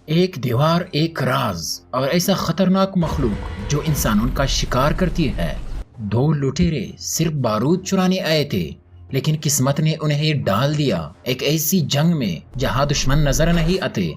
ایک دیوار ایک راز اور ایسا خطرناک مخلوق جو انسانوں کا شکار کرتی ہے۔ دو لٹیرے صرف بارود چرانے آئے تھے، لیکن قسمت نے انہیں ڈال دیا ایک ایسی جنگ میں جہاں دشمن نظر نہیں آتے،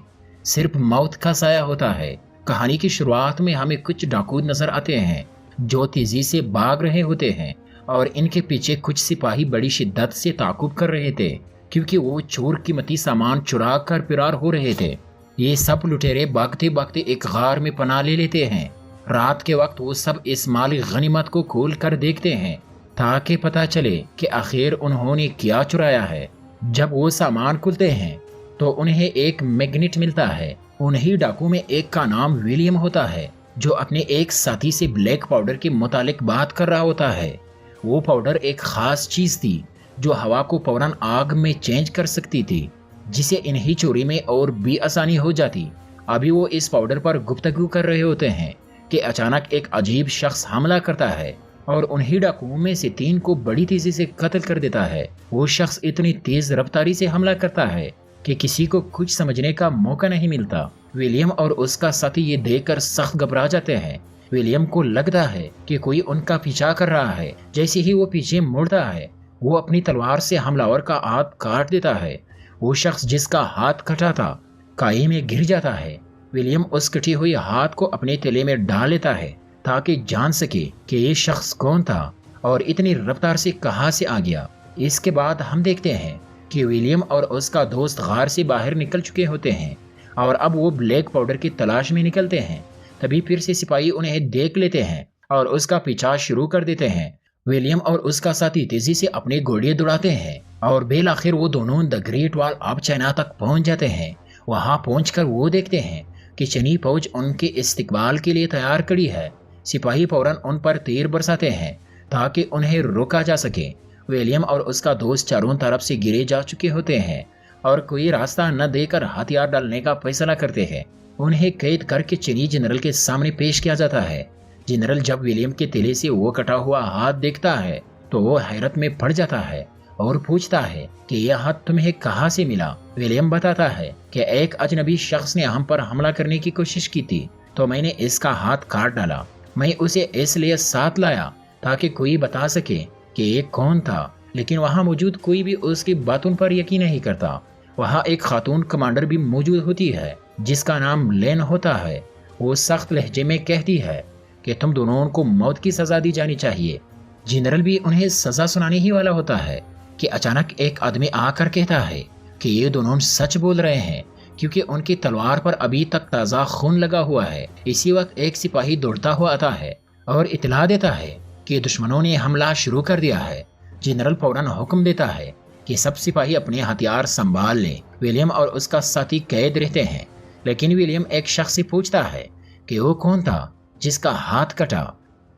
صرف موت کا سایہ ہوتا ہے۔ کہانی کی شروعات میں ہمیں کچھ ڈاکو نظر آتے ہیں جو تیزی سے بھاگ رہے ہوتے ہیں، اور ان کے پیچھے کچھ سپاہی بڑی شدت سے تعاقب کر رہے تھے کیونکہ وہ چور قیمتی سامان چرا کر فرار ہو رہے تھے۔ یہ سب لٹیرے بھاگتے بھاگتے ایک غار میں پناہ لے لیتے ہیں۔ رات کے وقت وہ سب اس مالی غنیمت کو کھول کر دیکھتے ہیں تاکہ پتہ چلے کہ آخر انہوں نے کیا چرایا ہے۔ جب وہ سامان کھلتے ہیں تو انہیں ایک میگنیٹ ملتا ہے۔ انہی ڈاکو میں ایک کا نام ولیم ہوتا ہے جو اپنے ایک ساتھی سے بلیک پاؤڈر کے متعلق بات کر رہا ہوتا ہے۔ وہ پاؤڈر ایک خاص چیز تھی جو ہوا کو فوراً آگ میں چینج کر سکتی تھی، جسے انہی چوری میں اور بھی آسانی ہو جاتی۔ ابھی وہ اس پاؤڈر پر گفتگو کر رہے ہوتے ہیں کہ اچانک ایک عجیب شخص حملہ کرتا ہے اور انہی ڈاکوؤں میں سے 3 کو بڑی تیزی سے قتل کر دیتا ہے۔ وہ شخص اتنی تیز رفتاری سے حملہ کرتا ہے کہ کسی کو کچھ سمجھنے کا موقع نہیں ملتا۔ ولیم اور اس کا ساتھی یہ دیکھ کر سخت گھبرا جاتے ہیں۔ ولیم کو لگتا ہے کہ کوئی ان کا پیچھا کر رہا ہے۔ جیسے ہی وہ پیچھے مڑتا ہے وہ اپنی تلوار سے حملہ کا ہاتھ کاٹ دیتا ہے۔ وہ شخص جس کا ہاتھ کٹا تھا کائی میں گر جاتا ہے۔ ولیم اس کٹی ہوئی ہاتھ کو اپنے تلے میں ڈال لیتا ہے تاکہ جان سکے کہ یہ شخص کون تھا اور اتنی رفتار سے کہاں سے آ گیا۔ اس کے بعد ہم دیکھتے ہیں کہ ولیم اور اس کا دوست غار سے باہر نکل چکے ہوتے ہیں اور اب وہ بلیک پاؤڈر کی تلاش میں نکلتے ہیں۔ تبھی پھر سے سپاہی انہیں دیکھ لیتے ہیں اور اس کا پیچھا شروع کر دیتے ہیں۔ ولیم اور اس کا ساتھی تیزی سے اپنے گھوڑے دوڑاتے ہیں اور بالآخر وہ دونوں دی گریٹ وال آف چائنا تک پہنچ جاتے ہیں۔ وہاں پہنچ کر وہ دیکھتے ہیں کہ چینی فوج ان کے استقبال کے لیے تیار کھڑی ہے۔ سپاہی فوراً ان پر تیر برساتے ہیں تاکہ انہیں روکا جا سکے۔ ولیم اور اس کا دوست چاروں طرف سے گرے جا چکے ہوتے ہیں اور کوئی راستہ نہ دے کر ہتھیار ڈالنے کا فیصلہ کرتے ہیں۔ انہیں قید کر کے چینی جنرل کے سامنے پیش کیا جاتا ہے۔ جنرل جب ولیم کے تلے سے وہ کٹا ہوا ہاتھ دیکھتا ہے تو وہ حیرت میں پڑ جاتا ہے اور پوچھتا ہے کہ یہ ہاتھ تمہیں کہاں سے ملا۔ ولیم بتاتا ہے کہ ایک اجنبی شخص نے ہم پر حملہ کرنے کی کوشش کی تھی تو میں نے اس کا ہاتھ کاٹ ڈالا۔ میں اسے اس لیے ساتھ لایا تاکہ کوئی بتا سکے کہ یہ کون تھا، لیکن وہاں موجود کوئی بھی اس کی باتوں پر یقین نہیں کرتا۔ وہاں ایک خاتون کمانڈر بھی موجود ہوتی ہے جس کا نام لین ہوتا ہے۔ وہ سخت لہجے میں کہتی ہے کہ تم دونوں کو موت کی سزا دی جانی چاہیے۔ جنرل بھی انہیں سزا سنانے ہی والا ہوتا ہے کہ اچانک ایک آدمی آ کر کہتا ہے کہ یہ دونوں سچ بول رہے ہیں کیونکہ ان کی تلوار پر ابھی تک تازہ خون لگا ہوا ہے۔ اسی وقت ایک سپاہی دوڑتا ہوا آتا ہے اور اطلاع دیتا ہے کہ دشمنوں نے حملہ شروع کر دیا ہے۔ جنرل فوراً حکم دیتا ہے کہ سب سپاہی اپنے ہتھیار سنبھال لیں۔ ولیم اور اس کا ساتھی قید رہتے ہیں، لیکن ولیم ایک شخص سے پوچھتا ہے کہ وہ کون تھا جس کا ہاتھ کٹا،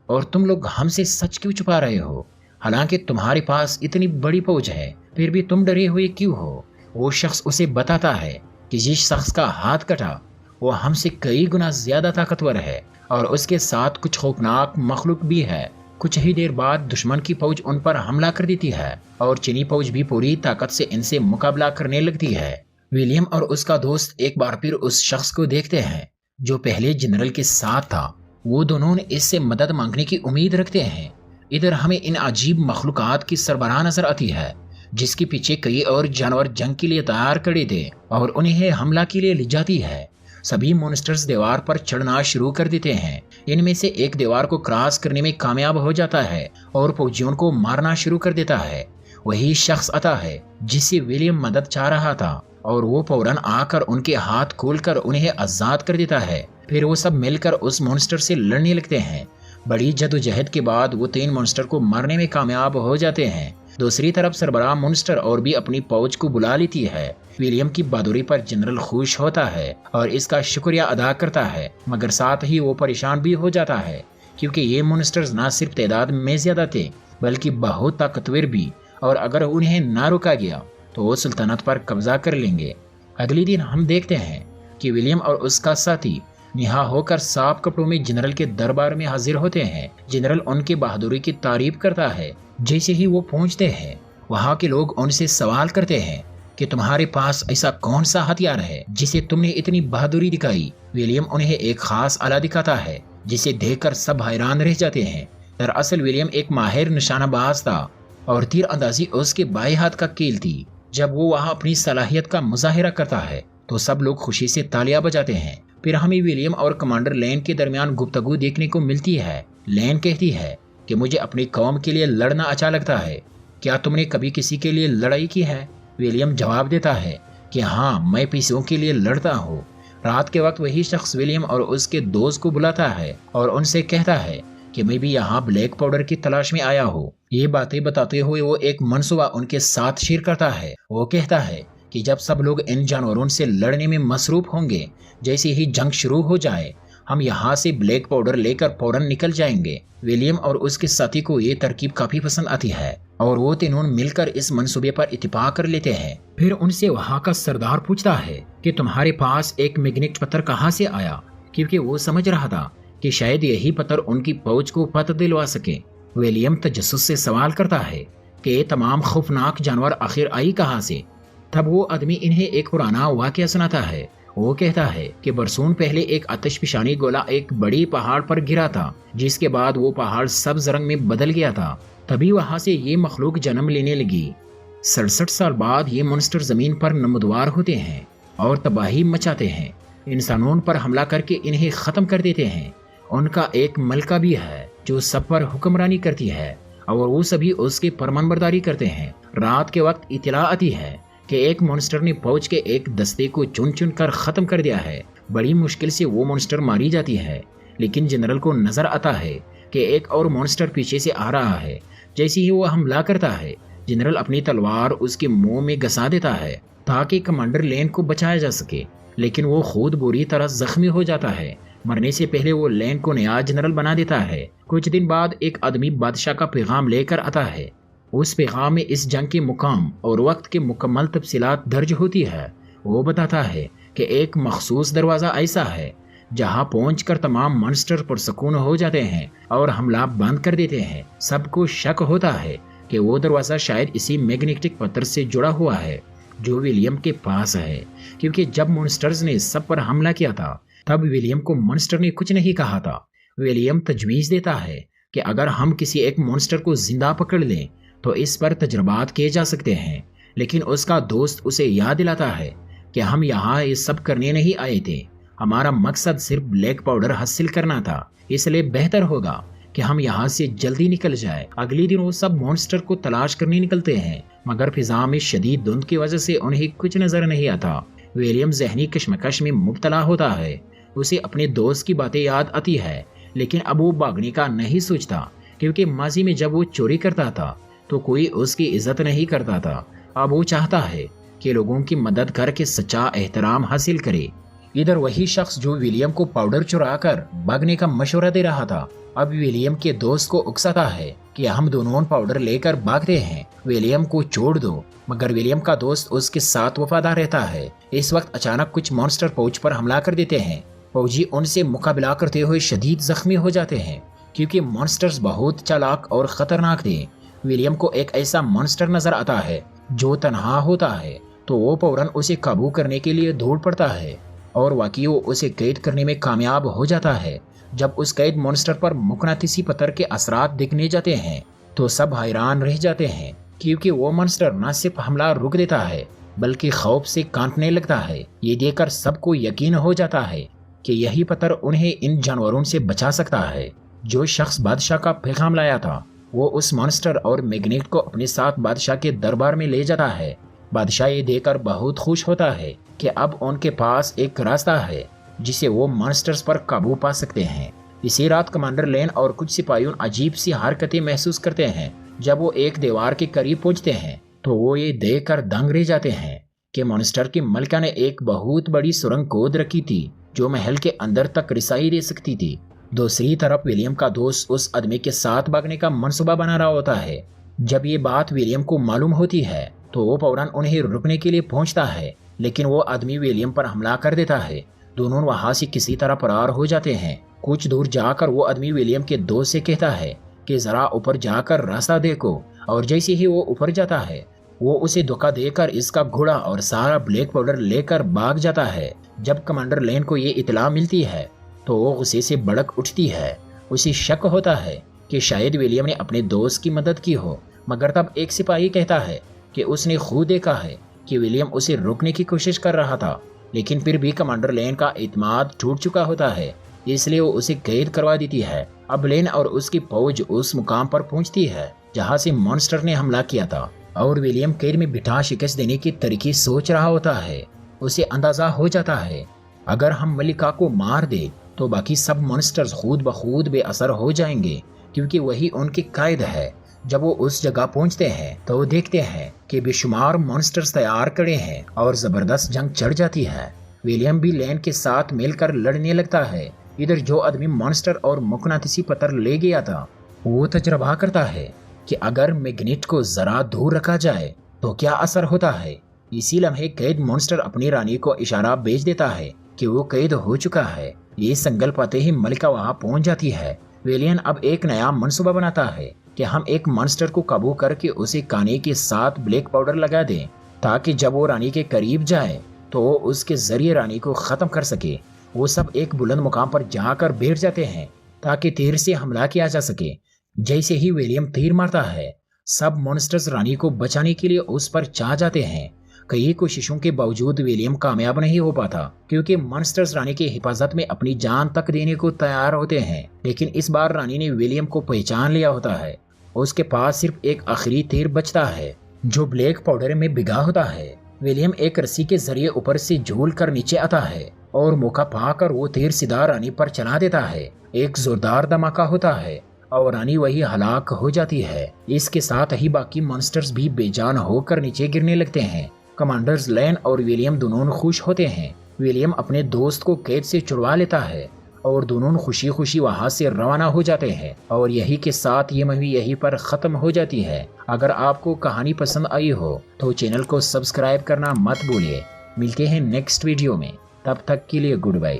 اور تم لوگ ہم سے سچ کیوں چھپا رہے ہو؟ حالانکہ تمہارے پاس اتنی بڑی فوج ہے، پھر بھی تم ڈرے ہوئے کیوں ہو؟ وہ شخص اسے بتاتا ہے کہ جس شخص کا ہاتھ کٹا وہ ہم سے کئی گنا زیادہ طاقتور ہے اور اس کے ساتھ کچھ خوفناک مخلوق بھی ہے۔ کچھ ہی دیر بعد دشمن کی فوج ان پر حملہ کر دیتی ہے اور چینی فوج بھی پوری طاقت سے ان سے مقابلہ کرنے لگتی ہے۔ ولیم اور اس کا دوست ایک بار پھر اس شخص کو دیکھتے ہیں جو پہلے جنرل کے ساتھ تھا۔ وہ دونوں اس سے مدد مانگنے کی امید رکھتے ہیں۔ ادھر ہمیں ان عجیب مخلوقات کی سربراہ نظر آتی ہے جس کے پیچھے کئی اور جانور جنگ کے لیے تیار کھڑے تھے اور انہیں حملہ کے لیے لے جاتی ہے۔ سبھی مونسٹرز دیوار پر چڑھنا شروع کر دیتے ہیں۔ ان میں سے ایک دیوار کو کراس کرنے میں کامیاب ہو جاتا ہے اور فوجیوں کو مارنا شروع کر دیتا ہے۔ وہی شخص آتا ہے جس سے ولیم مدد چاہ رہا تھا اور وہ فوراً آ کر ان کے ہاتھ کھول کر انہیں آزاد کر دیتا ہے۔ پھر وہ سب مل کر اس مونسٹر سے لڑنے لگتے ہیں۔ بڑی جدوجہد کے بعد وہ 3 مونسٹر کو مارنے میں کامیاب ہو جاتے ہیں۔ دوسری طرف سربراہ مونسٹر اور بھی اپنی فوج کو بلا لیتی ہے۔ ولیم کی بہادری پر جنرل خوش ہوتا ہے اور اس کا شکریہ ادا کرتا ہے، مگر ساتھ ہی وہ پریشان بھی ہو جاتا ہے کیونکہ یہ مونسٹرز نہ صرف تعداد میں زیادہ تھے بلکہ بہت طاقتور بھی، اور اگر انہیں نہ روکا گیا تو وہ سلطنت پر قبضہ کر لیں گے۔ اگلی دن ہم دیکھتے ہیں کہ ولیم اور اس کا ساتھی نہا ہو کر صاف کپڑوں میں جنرل کے دربار میں حاضر ہوتے ہیں۔ جنرل ان کی بہادری کی تعریف کرتا ہے۔ جیسے ہی وہ پہنچتے ہیں وہاں کے لوگ ان سے سوال کرتے ہیں کہ تمہارے پاس ایسا کون سا ہتھیار ہے جسے تم نے اتنی بہادری دکھائی۔ ولیم انہیں ایک خاص آلہ دکھاتا ہے جسے دیکھ کر سب حیران رہ جاتے ہیں۔ دراصل ولیم ایک ماہر نشانہ باز تھا اور تیر اندازی اس کے بائیں ہاتھ کا کیل تھی۔ جب وہ وہاں اپنی صلاحیت کا مظاہرہ کرتا ہے تو سب لوگ خوشی سے تالیاں بجاتے ہیں۔ پھر ہمیں ولیم اور کمانڈر لین کے درمیان گفتگو دیکھنے کو ملتی ہے۔ لین کہتی ہے کہ مجھے اپنی قوم کے لیے لڑنا اچھا لگتا ہے، کیا تم نے کبھی کسی کے لیے لڑائی کی ہے؟ ولیم جواب دیتا ہے کہ ہاں، میں پیسوں کے لیے لڑتا ہوں۔ رات کے وقت وہی شخص ولیم اور اس کے دوست کو بلاتا ہے اور ان سے کہتا ہے کہ میں بھی یہاں بلیک پاؤڈر کی تلاش میں آیا ہوں۔ یہ باتیں بتاتے ہوئے وہ ایک منصوبہ ان کے ساتھ شیئر کرتا ہے۔ وہ کہتا ہے کہ جب سب لوگ ان جانوروں سے لڑنے میں مصروف ہوں گے، جیسے ہی جنگ شروع ہو جائے، ہم یہاں سے بلیک پاؤڈر لے کر فوراً نکل جائیں گے۔ ولیم اور اس کے ساتھی کو یہ ترکیب کافی پسند آتی ہے اور وہ تینوں مل کر اس منصوبے پر اتفاق کر لیتے ہیں۔ پھر ان سے وہاں کا سردار پوچھتا ہے کہ تمہارے پاس ایک میگنیٹ پتھر کہاں سے آیا، کیونکہ وہ سمجھ رہا تھا کہ شاید یہی پتھر ان کی فوج کو فتح دلوا سکے۔ ولیم تجسس سے سوال کرتا ہے کہ یہ تمام خوفناک جانور آخر آئی کہاں سے؟ تب وہ آدمی انہیں ایک پرانا واقعہ سناتا ہے۔ وہ کہتا ہے کہ برسوں پہلے ایک آتش فشانی گولا ایک بڑی پہاڑ پر گرا تھا، جس کے بعد وہ پہاڑ سبز رنگ میں بدل گیا تھا۔ تبھی وہاں سے یہ مخلوق جنم لینے لگی۔ 67 سال بعد یہ مونسٹر زمین پر نمودار ہوتے ہیں اور تباہی مچاتے ہیں، انسانوں پر حملہ کر کے انہیں ختم کر دیتے ہیں۔ ان کا ایک ملکہ بھی ہے جو سب پر حکمرانی کرتی ہے اور وہ سبھی اس کی فرمانبرداری کرتے ہیں۔ رات کے وقت اطلاع آتی ہے کہ ایک مونسٹر نے فوج کے ایک دستے کو چن چن کر ختم کر دیا ہے۔ بڑی مشکل سے وہ مونسٹر ماری جاتی ہے، لیکن جنرل کو نظر آتا ہے کہ ایک اور مونسٹر پیچھے سے آ رہا ہے۔ جیسے ہی وہ حملہ کرتا ہے، جنرل اپنی تلوار اس کے منہ میں گھسا دیتا ہے تاکہ کمانڈر لین کو بچایا جا سکے، لیکن وہ خود بری طرح زخمی ہو جاتا ہے۔ مرنے سے پہلے وہ لین کو نیا جنرل بنا دیتا ہے۔ کچھ دن بعد ایک آدمی بادشاہ کا پیغام لے کر آتا ہے۔ اس پیغام میں اس جنگ کے مقام اور وقت کے مکمل تفصیلات درج ہوتی ہے۔ وہ بتاتا ہے کہ ایک مخصوص دروازہ ایسا ہے جہاں پہنچ کر تمام مانسٹر پرسکون ہو جاتے ہیں اور حملہ بند کر دیتے ہیں۔ سب کو شک ہوتا ہے کہ وہ دروازہ شاید اسی میگنیٹک پتھر سے جڑا ہوا ہے جو ولیم کے پاس ہے، کیونکہ جب مونسٹرز نے سب پر حملہ کیا تھا تب ولیم کو مونسٹر نے کچھ نہیں کہا تھا۔ ولیم تجویز دیتا ہے کہ اگر ہم کسی ایک مونسٹر کو زندہ پکڑ لیں تو اس پر تجربات کیے جا سکتے ہیں، لیکن اس کا دوست اسے یاد دلاتا ہے کہ ہم یہاں یہ سب کرنے نہیں آئے تھے، ہمارا مقصد صرف بلیک پاؤڈر حاصل کرنا تھا، اس لیے بہتر ہوگا کہ ہم یہاں سے جلدی نکل جائیں۔ اگلی دن وہ سب مونسٹر کو تلاش کرنے نکلتے ہیں، مگر فضا میں شدید دھند کی وجہ سے انہیں کچھ نظر نہیں آتا۔ ولیم ذہنی کشمکش میں مبتلا ہوتا ہے، اسے اپنے دوست کی باتیں یاد آتی ہے، لیکن اب وہ بھاگنے کا نہیں سوچتا، کیونکہ ماضی میں جب وہ چوری کرتا تھا تو کوئی اس کی عزت نہیں کرتا تھا۔ اب وہ چاہتا ہے کہ لوگوں کی مدد کر کے سچا احترام حاصل کرے۔ ادھر وہی شخص جو ولیم کو پاؤڈر چرا کر بھاگنے کا مشورہ دے رہا تھا، اب ولیم کے دوست کو اکساتا ہے کہ ہم دونوں پاؤڈر لے کر بھاگتے ہیں، ولیم کو چھوڑ دو، مگر ولیم کا دوست اس کے ساتھ وفادار رہتا ہے۔ اس وقت اچانک کچھ مونسٹر فوج پر حملہ کر دیتے ہیں۔ فوجی ان سے مقابلہ کرتے ہوئے شدید زخمی ہو جاتے ہیں، کیونکہ مونسٹرز بہت چالاک اور خطرناک تھے۔ ولیم کو ایک ایسا مونسٹر نظر آتا ہے جو تنہا ہوتا ہے، تو وہ فوراً اسے قابو کرنے کے لیے دوڑ پڑتا ہے اور واقعی وہ اسے قید کرنے میں کامیاب ہو جاتا ہے۔ جب اس قید مونسٹر پر مقناطیسی پتھر کے اثرات دکھنے جاتے ہیں تو سب حیران رہ جاتے ہیں، کیونکہ وہ مونسٹر نہ صرف حملہ روک دیتا ہے بلکہ خوف سے کانپنے لگتا ہے۔ یہ دیکھ کر سب کو یقین ہو جاتا ہے کہ یہی پتھر انہیں ان جانوروں سے بچا سکتا ہے۔ جو شخص بادشاہ کا پیغام لایا تھا وہ اس مونسٹر اور میگنیٹ کو اپنے ساتھ بادشاہ کے دربار میں لے جاتا ہے۔ بادشاہ یہ دیکھ کر بہت خوش ہوتا ہے کہ اب ان کے پاس ایک راستہ ہے جسے وہ مانسٹرز پر قابو پا سکتے ہیں۔ اسی رات کمانڈر لین اور کچھ سپاہیوں عجیب سی حرکتیں محسوس کرتے ہیں۔ جب وہ ایک دیوار کے قریب پہنچتے ہیں تو وہ یہ دیکھ کر دنگ رہ جاتے ہیں کہ مانسٹر کی ملکہ نے ایک بہت بڑی سرنگ کھود رکھی تھی جو محل کے اندر تک رسائی دے سکتی تھی۔ دوسری طرف ولیم کا دوست اس آدمی کے ساتھ بھاگنے کا منصوبہ بنا رہا ہوتا ہے۔ جب یہ بات ولیم کو معلوم ہوتی ہے تو وہ فوراً انہیں روکنے کے لیے پہنچتا ہے، لیکن وہ آدمی ولیم پر حملہ کر دیتا ہے۔ دونوں وہاں سے کسی طرح فرار ہو جاتے ہیں۔ کچھ دور جا کر وہ آدمی ولیم کے دوست سے کہتا ہے کہ ذرا اوپر جا کر راستہ دیکھو، اور جیسے ہی وہ اوپر جاتا ہے وہ اسے دھوکہ دے کر اس کا گھوڑا اور سارا بلیک پاؤڈر لے کر بھاگ جاتا ہے۔ جب کمانڈر لین کو یہ اطلاع ملتی ہے تو وہ غصے سے بھڑک اٹھتی ہے۔ اسے شک ہوتا ہے کہ شاید ولیم نے اپنے دوست کی مدد کی ہو، مگر تب ایک سپاہی کہتا ہے کہ اس نے خود دیکھا ہے کہ ولیم اسے روکنے کی کوشش کر رہا تھا، لیکن پھر بھی کمانڈر لین کا اعتماد ٹوٹ چکا ہوتا ہے، اس لیے وہ اسے قید کروا دیتی ہے۔ اب لین اور اس کی فوج اس مقام پر پہنچتی ہے جہاں سے مانسٹر نے حملہ کیا تھا، اور ولیم قید میں بٹھا شکست دینے کی طریقے سوچ رہا ہوتا ہے۔ اسے اندازہ ہو جاتا ہے اگر ہم ملکہ کو مار دے تو باقی سب مانسٹرز خود بخود بے اثر ہو جائیں گے، کیونکہ وہی ان کے قائد ہے۔ جب وہ اس جگہ پہنچتے ہیں تو وہ دیکھتے ہیں کہ بے شمار مانسٹرز تیار کھڑے ہیں اور زبردست جنگ چڑھ جاتی ہے۔ ولیم بھی لین کے ساتھ مل کر لڑنے لگتا ہے۔ ادھر جو آدمی مانسٹر اور مقناطیسی پتھر لے گیا تھا وہ تجربہ کرتا ہے کہ اگر میگنیٹ کو ذرا دور رکھا جائے تو کیا اثر ہوتا ہے۔ اسی لمحے قید مانسٹر اپنی رانی کو اشارہ بھیج دیتا ہے کہ وہ قید ہو چکا ہے۔ یہ سنگل پاتے ہی ملکہ وہاں پہنچ جاتی ہے۔ ویلین اب ایک نیا منصوبہ بناتا ہے کہ ہم ایک مانسٹر کو قابو کر کے اسے کانے کے ساتھ بلیک پاؤڈر لگا دیں تاکہ جب وہ رانی کے قریب جائے تو وہ اس کے ذریعے رانی کو ختم کر سکے۔ وہ سب ایک بلند مقام پر جا کر بیٹھ جاتے ہیں تاکہ تیر سے حملہ کیا جا سکے۔ جیسے ہی ویلیم تیر مارتا ہے سب مانسٹرز رانی کو بچانے کے لیے اس پر چاہ جاتے ہیں۔ کئی کوششوں کے باوجود ویلیم کامیاب نہیں ہو پاتا کیونکہ مانسٹرز رانی کی حفاظت میں اپنی جان تک دینے کو تیار ہوتے ہیں، لیکن اس بار رانی نے ویلیم کو پہچان لیا ہوتا ہے۔ اس کے پاس صرف ایک آخری تیر بچتا ہے جو بلیک پاؤڈر میں بھگا ہوتا ہے۔ ویلیم ایک رسی کے ذریعے اوپر سے جھول کر نیچے آتا ہے اور موقع پا کر وہ تیر سیدھا رانی پر چلا دیتا ہے۔ ایک زوردار دھماکہ ہوتا ہے اور رانی وہی ہلاک ہو جاتی ہے۔ اس کے ساتھ ہی باقی مانسٹرز بھی بے جان ہو کر نیچے گرنے لگتے ہیں۔ کمانڈرز لین اور ویلیم دونوں خوش ہوتے ہیں۔ ویلیم اپنے دوست کو قید سے چھڑوا لیتا ہے اور دونوں خوشی خوشی وہاں سے روانہ ہو جاتے ہیں، اور یہی کے ساتھ یہ مووی یہی پر ختم ہو جاتی ہے۔ اگر آپ کو کہانی پسند آئی ہو تو چینل کو سبسکرائب کرنا مت بھولیے۔ ملتے ہیں نیکسٹ ویڈیو میں، تب تک کے لیے گڈ بائی۔